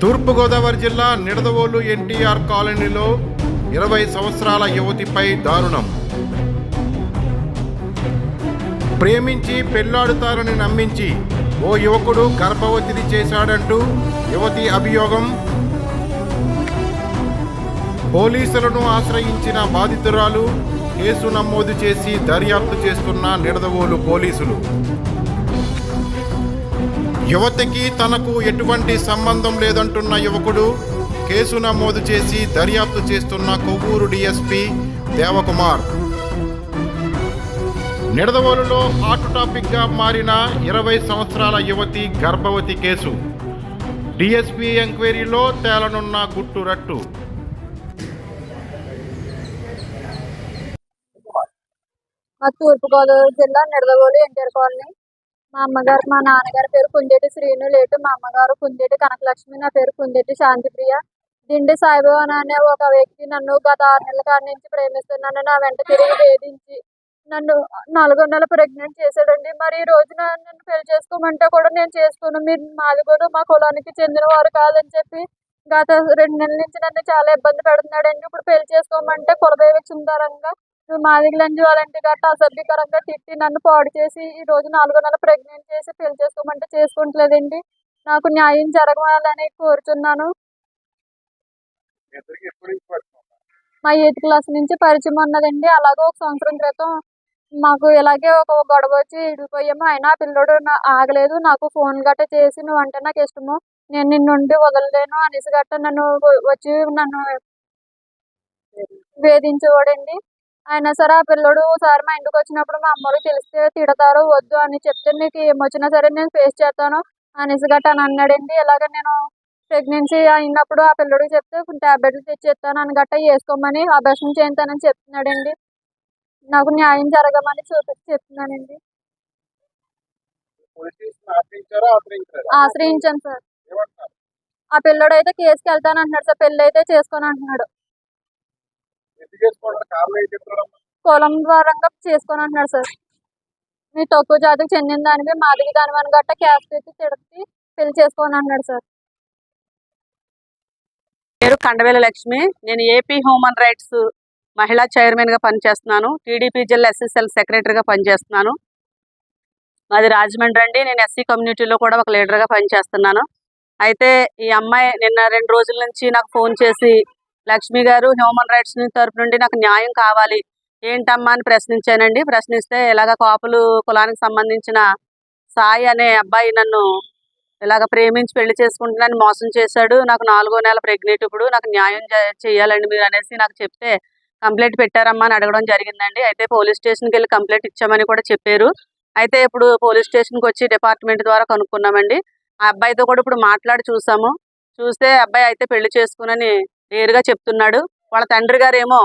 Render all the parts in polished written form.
తూర్పుగోదావరి జిల్లా నిడదవోలు ఎన్టీఆర్ కాలనీలో 20 సంవత్సరాల యువతిపై దారుణం. ప్రేమించి పెళ్లాడుతారని నమ్మించి ఓ యువకుడు గర్భవతిని చేశాడంటూ యువతి అభియోగం. పోలీసులను ఆశ్రయించిన బాధితురాలు కేసు నమోదు చేసి దర్యాప్తు చేస్తున్న నిడదవోలు పోలీసులు. యువతికి తనకు ఎటువంటి సంబంధం లేదంటున్న యువకుడు కేసు నమోదు చేసి దర్యాప్తు చేస్తున్న కొవ్వూరు డీఎస్పీ దేవకుమార్. నిడదవోలులో హాట్ టాపిక్గా మారిన 20 సంవత్సరాల యువతి గర్భవతి కేసు. డీఎస్పీ ఎంక్వైరీలో తేలనున్న గుట్టు రట్టు. తూర్పుగోదావరి జిల్లా నిడదవోలు ఎన్టీఆర్ కాలనీ. మా నాన్నగారి పేరు కుందేటి శ్రీను లేటు, మా అమ్మగారు కుందేటి కనకలక్ష్మి, నా పేరు కుందేటి శాంతిప్రియ. దిండి సాయిబాబా అనే ఒక వ్యక్తి నన్ను గత 6 నెలల కాడి నుంచి ప్రేమిస్తున్నాను. నా వెంట తిరిగి వేధించి నన్ను 4వ నెల ప్రెగ్నెంట్ చేశాడండి. మరి ఈ రోజున నన్ను పెళ్లి చేసుకోమంటే కూడా నేను చేసుకోను, మీరు మాది కూడా మా కులానికి చెందిన వారు కాదని చెప్పి గత 2 నెలల నుంచి నన్ను చాలా ఇబ్బంది పెడుతున్నాడండి. ఇప్పుడు పెళ్లి చేసుకోమంటే కులదైవచిందరంగా మాదిగలంజి వాళ్ళంటి గట్ట అసభ్యకరంగా తిట్టి నన్ను పాడు చేసి ఈ రోజు 4వ నెల ప్రెగ్నెంట్ చేసి పెళ్లి చేసుకోమంటే చేసుకుంటలేదండి. నాకు న్యాయం జరగాలని కోరుచున్నాను. మా 8th క్లాస్ నుంచి పరిచయం ఉన్నదండి. అలాగే 1 సంవత్సరం క్రితం మాకు ఇలాగే ఒక గొడవ వచ్చి ఇడిపోయాము. అయినా పిల్లడు ఆగలేదు. నాకు ఫోన్ గట్ట చేసి నువ్వంటే నాకు ఇష్టము, నేను నిన్నుండి వదలలేను అనేసి గట్ట నన్ను వచ్చి నన్ను వేధించేవాడండి. అయినా సరే ఆ పిల్లడు ఒకసారి మా ఇంటికి వచ్చినప్పుడు మా అమ్మలు తెలిస్తే తిడతారు, వద్దు అని చెప్తే నీకు ఏమొచ్చినా సరే నేను ఫేస్ చేస్తాను అనేసి గట్ట అని అన్నాడండి. ఇలాగ నేను ప్రెగ్నెన్సీ అయినప్పుడు ఆ పిల్లడికి చెప్తే ట్యాబ్లెట్లు తెచ్చిస్తాను అని గట్ట వేసుకోమని అభ్యాసం చేస్తానని చెప్తున్నాడండి. నాకు న్యాయం జరగమని చెప్తున్నానండి. ఆశ్రయించాను సార్. ఆ పిల్లడు అయితే కేసుకి వెళ్తాను అంటున్నాడు సార్, పెళ్ళి అయితే చేసుకొని అంటున్నాడు. కులం ద్వారంగా చేసుకొని అంటున్నాడు సార్. మీ తక్కువ జాతికి చెందిన దానివి మాదిగి దానివని గట్ట క్యాస్ట్ ఎత్తి తిడితే పెళ్లి చేసుకొని అంటున్నాడు సార్. పేరు కండవేల లక్ష్మి. నేను ఏపీ హ్యూమన్ రైట్స్ మహిళా చైర్మన్గా పనిచేస్తున్నాను. టీడీపీ జిల్లా ఎస్ఎస్ఎల్ సెక్రటరీగా పనిచేస్తున్నాను. మాది రాజమండ్రి అండి. నేను ఎస్సీ కమ్యూనిటీలో కూడా ఒక లీడర్గా పనిచేస్తున్నాను. అయితే ఈ అమ్మాయి నిన్న 2 రోజుల నుంచి నాకు ఫోన్ చేసి, లక్ష్మి గారు హ్యూమన్ రైట్స్ తరపు నుండి నాకు న్యాయం కావాలి, ఏంటమ్మా అని ప్రశ్నించానండి. ప్రశ్నిస్తే ఇలాగ కాపులు కులానికి సంబంధించిన సాయి అనే అబ్బాయి నన్ను ఇలాగ ప్రేమించి పెళ్లి చేసుకుంటున్నాను మోసం చేశాడు, నాకు 4వ నెల ప్రెగ్నెంట్, ఇప్పుడు నాకు న్యాయం చేయాలండి మీరు అనేసి నాకు చెప్తే కంప్లైంట్ పెట్టారమ్మా అని అడగడం జరిగిందండి. అయితే పోలీస్ స్టేషన్కి వెళ్ళి కంప్లైంట్ ఇచ్చామని కూడా చెప్పారు. అయితే ఇప్పుడు పోలీస్ స్టేషన్కి వచ్చి డిపార్ట్మెంట్ ద్వారా కనుక్కున్నామండి. ఆ అబ్బాయితో కూడా ఇప్పుడు మాట్లాడి చూసాము. చూస్తే అబ్బాయి అయితే పెళ్లి చేసుకునని నేరుగా చెప్తున్నాడు. వాళ్ళ తండ్రి గారు ఏమో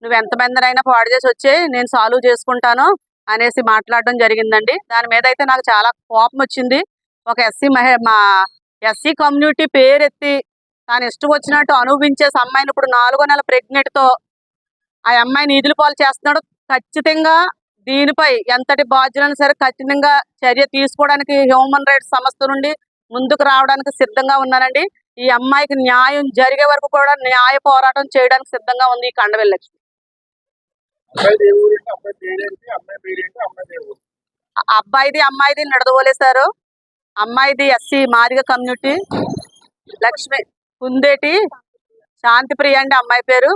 నువ్వు ఎంతమందినైనా పాడు చేసి వచ్చే నేను సాల్వ్ చేసుకుంటాను అనేసి మాట్లాడడం జరిగిందండి. దాని మీద అయితే నాకు చాలా కోపం వచ్చింది. ఒక మా ఎస్సీ కమ్యూనిటీ పేరెత్తి తాను ఇష్టం వచ్చినట్టు అనుభవించే అమ్మాయిని ఇప్పుడు 4వ నెల ప్రెగ్నెంట్తో ఆ అమ్మాయిని ఈదులు పాలు చేస్తున్నాడు. ఖచ్చితంగా దీనిపై ఎంతటి బాధ్యులను సరే ఖచ్చితంగా చర్య తీసుకోవడానికి హ్యూమన్ రైట్స్ సంస్థ నుండి ముందుకు రావడానికి సిద్ధంగా ఉన్నానండి. ఈ అమ్మాయికి న్యాయం జరిగే వరకు కూడా న్యాయ పోరాటం చేయడానికి సిద్ధంగా ఉంది ఈ కండవేల లక్ష్మి. అబ్బాయిది అమ్మాయిది నిడదవోలేశారు. అమ్మాయిది ఎస్సీ మాదిగ కమ్యూనిటీ, లక్ష్మి కుందేటి శాంతిప్రియ అండి అమ్మాయి పేరు.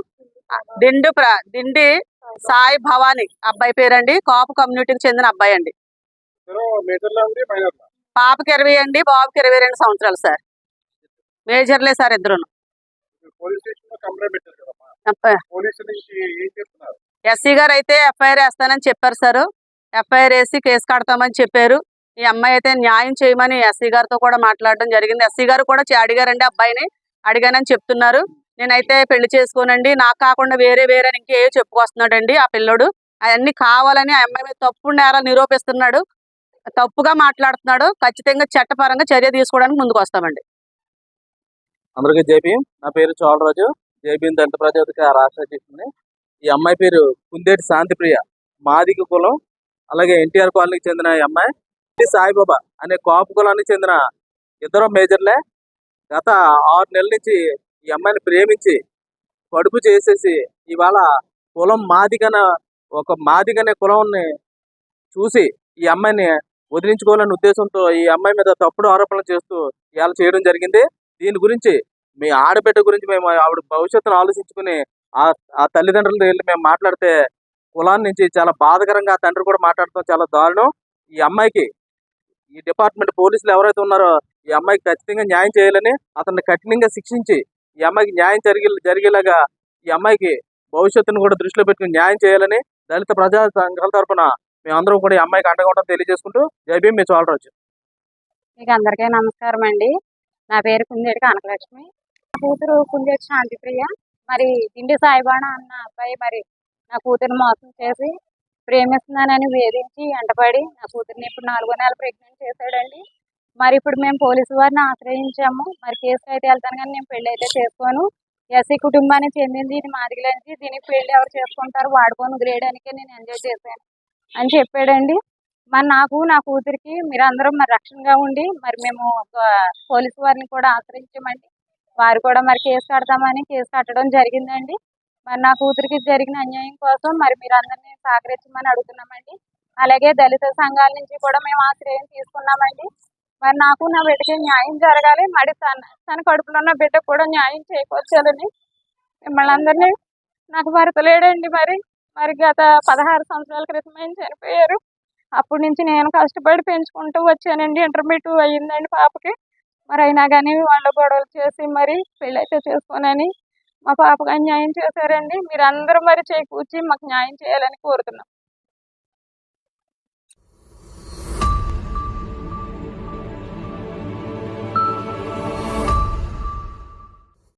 దిండి సాయి భవాని అబ్బాయి పేరండి. కాపు కమ్యూనిటీకి చెందిన అబ్బాయి అండి. పాపకి 20 అండి, బాబుకి 22 సంవత్సరాలు సార్. మేజర్లే సార్ ఇద్దరు. ఎస్సీ గారు అయితే ఎఫ్ఐఆర్ వేస్తానని చెప్పారు సార్. ఎఫ్ఐఆర్ వేసి కేసు కడతామని చెప్పారు. ఈ అమ్మాయి అయితే న్యాయం చేయమని ఎస్సీ గారితో కూడా మాట్లాడడం జరిగింది. ఎస్సీ గారు కూడా అడిగారండి, అబ్బాయిని అడిగానని చెప్తున్నారు. నేనైతే పెళ్లి చేసుకోనండి, నాకు కాకుండా వేరే ఇంకే చెప్పుకొస్తున్నాడండి ఆ పిల్లోడు. అవన్నీ కావాలని ఆ అమ్మాయి మీద తప్పు నేరాలు నిరూపిస్తున్నాడు, తప్పుగా మాట్లాడుతున్నాడు. ఖచ్చితంగా చట్టపరంగా చర్య తీసుకోవడానికి ముందుకు వస్తామండి. అందరికీ జేపీ. నా పేరు చోళరాజు, జేపీ దళిత ప్రజాపతిక రాష్ట్ర అధ్యక్షుడిని. ఈ అమ్మాయి పేరు కుందేటి శాంతిప్రియ, మాదిగ కులం. అలాగే ఎన్టీఆర్ కాలనీకి చెందిన ఈ అమ్మాయి సాయిబాబా అనే కాపు కులానికి చెందిన ఇద్దరు మేజర్లే. గత 6 నెలల నుంచి ఈ అమ్మాయిని ప్రేమించి కడుపు చేసేసి ఇవాళ కులం ఒక మాదిగనే కులాన్ని చూసి ఈ అమ్మాయిని వదిలించుకోవాలనే ఉద్దేశంతో ఈ అమ్మాయి మీద తప్పుడు ఆరోపణలు చేస్తూ ఇవాళ చేయడం జరిగింది. దీని గురించి మీ ఆడబిడ్డ గురించి మేము ఆవిడ భవిష్యత్తును ఆలోచించుకుని ఆ తల్లిదండ్రులతో వెళ్ళి మేము మాట్లాడితే కులాన్ని నుంచి చాలా బాధకరంగా ఆ తండ్రి కూడా మాట్లాడటం చాలా దారుణం. ఈ అమ్మాయికి ఈ డిపార్ట్మెంట్ పోలీసులు ఎవరైతే ఉన్నారో ఈ అమ్మాయికి ఖచ్చితంగా న్యాయం చేయాలని, అతన్ని కఠినంగా శిక్షించి ఈ అమ్మాయికి న్యాయం జరిగేలాగా ఈ అమ్మాయికి భవిష్యత్తును కూడా దృష్టిలో పెట్టుకుని న్యాయం చేయాలని దళిత ప్రజా సంఘాల తరఫున మేమందరం కూడా ఈ అమ్మాయికి అండగా ఉంటాం తెలియజేసుకుంటూ జై భీమ్ మీ చోళరాజు. మీకు అందరికీ నమస్కారం అండి. నా పేరు కుందేటి కనకలక్ష్మి. నా కూతురు కుందేటి శాంతిప్రియ. మరి దిండి సాయిబాణా అన్న అబ్బాయి మరి నా కూతురు మోసం చేసి ప్రేమిస్తున్నానని వేధించి వెంటపడి నా కూతురిని ఇప్పుడు 4వ నెల ప్రెగ్నెంట్ చేశాడండి. మరి ఇప్పుడు మేము పోలీసు వారిని ఆశ్రయించాము. మరి కేసుకి అయితే వెళ్తాను కానీ నేను పెళ్లి అయితే చేసుకోను. ఎస్సీ కుటుంబానికి చెందింది, ఇది మాదిగలేనిది, దీనికి పెళ్లి ఎవరు చేసుకుంటారు, వాడుకొని వదిలేయడానికే నేను ఎంజాయ్ చేశాను అని చెప్పాడండి. మరి నాకు నా కూతురికి మీరందరూ మరి రక్షణగా ఉండి మరి మేము పోలీసు వారిని కూడా ఆశ్రయించామండి. వారు కూడా మరి కేసు కడతామని కేసు కట్టడం జరిగిందండి. మరి నా కూతురికి జరిగిన అన్యాయం కోసం మరి మీరందరినీ సహకరించమని అడుగుతున్నామండి. అలాగే దళిత సంఘాల నుంచి కూడా మేము ఆశ్రయం తీసుకున్నామండి. మరి నాకు నా బిడ్డకి న్యాయం జరగాలి. మరి తన కడుపులో ఉన్న బిడ్డకు కూడా న్యాయం చేకూర్చాలని మిమ్మల్ని అందరినీ, నాకు భర్త లేడండి. మరి గత 16 సంవత్సరాల క్రితం ఆయన చనిపోయారు. అప్పటి నుంచి నేను కష్టపడి పెంచుకుంటూ వచ్చానండి. ఇంటర్మీడియట్ అయ్యిందండి పాపకి. మరి అయినా కానీ వాళ్ళు గొడవలు చేసి మరి పెళ్ళి అయితే చేసుకోనని మా పాపకు అన్యాయం చేశారండి. మీరందరూ మరి చేకూర్చి మాకు న్యాయం చేయాలని కోరుతున్నాం.